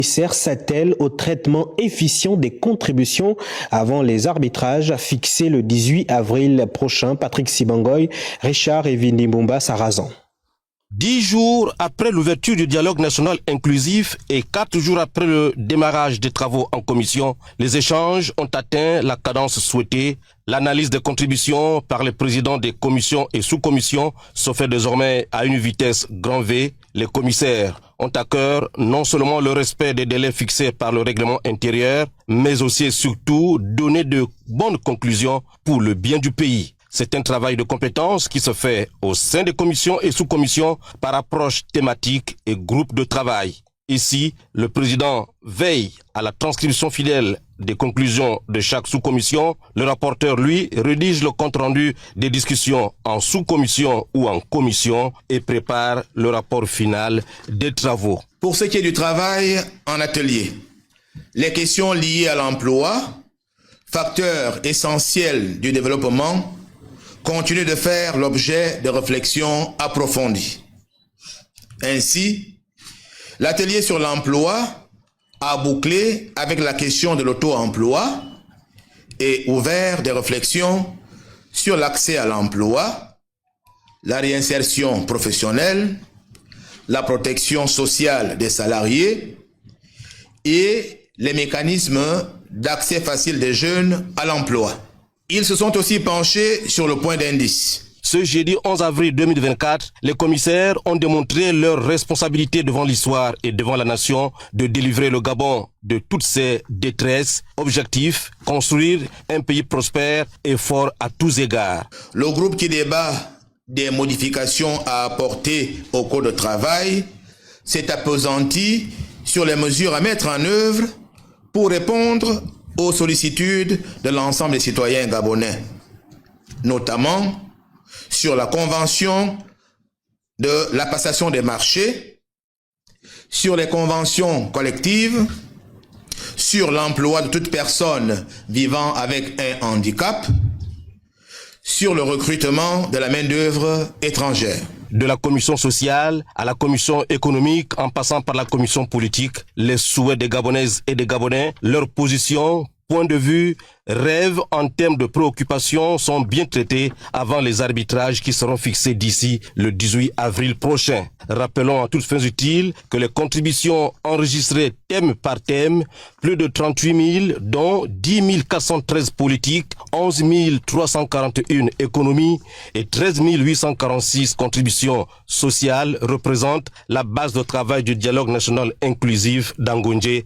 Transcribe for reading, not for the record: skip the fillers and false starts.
s'attelle au traitement efficient des contributions avant les arbitrages fixés le 18 avril prochain. Patrick Sibangoy, Richard Evindi Mbumba, Sarazan. 10 jours après l'ouverture du dialogue national inclusif et 4 jours après le démarrage des travaux en commission, les échanges ont atteint la cadence souhaitée. L'analyse des contributions par les présidents des commissions et sous-commissions se fait désormais à une vitesse grand V. Les commissaires ont à cœur non seulement le respect des délais fixés par le règlement intérieur, mais aussi et surtout donner de bonnes conclusions pour le bien du pays. C'est un travail de compétence qui se fait au sein des commissions et sous-commissions par approche thématique et groupe de travail. Ici, le président veille à la transcription fidèle des conclusions de chaque sous-commission. Le rapporteur, lui, rédige le compte-rendu des discussions en sous-commission ou en commission et prépare le rapport final des travaux. Pour ce qui est du travail en atelier, les questions liées à l'emploi, facteur essentiel du développement, continue de faire l'objet de réflexions approfondies. Ainsi, l'atelier sur l'emploi a bouclé avec la question de l'auto-emploi et ouvert des réflexions sur l'accès à l'emploi, la réinsertion professionnelle, la protection sociale des salariés et les mécanismes d'accès facile des jeunes à l'emploi. Ils se sont aussi penchés sur le point d'indice. Ce jeudi 11 avril 2024, les commissaires ont démontré leur responsabilité devant l'histoire et devant la nation de délivrer le Gabon de toutes ses détresses. Objectif, construire un pays prospère et fort à tous égards. Le groupe qui débat des modifications à apporter au code de travail s'est appesanti sur les mesures à mettre en œuvre pour répondre aux sollicitudes de l'ensemble des citoyens gabonais, notamment sur la convention de la passation des marchés, sur les conventions collectives, sur l'emploi de toute personne vivant avec un handicap, sur le recrutement de la main-d'œuvre étrangère. De la commission sociale à la commission économique, en passant par la commission politique, les souhaits des Gabonaises et des Gabonais, leur position, point de vue, rêves en termes de préoccupation sont bien traités avant les arbitrages qui seront fixés d'ici le 18 avril prochain. Rappelons à toutes fins utiles que les contributions enregistrées thème par thème, plus de 38 000, dont 10 413 politiques, 11 341 économies et 13 846 contributions sociales représentent la base de travail du dialogue national inclusif d'Angoundjé.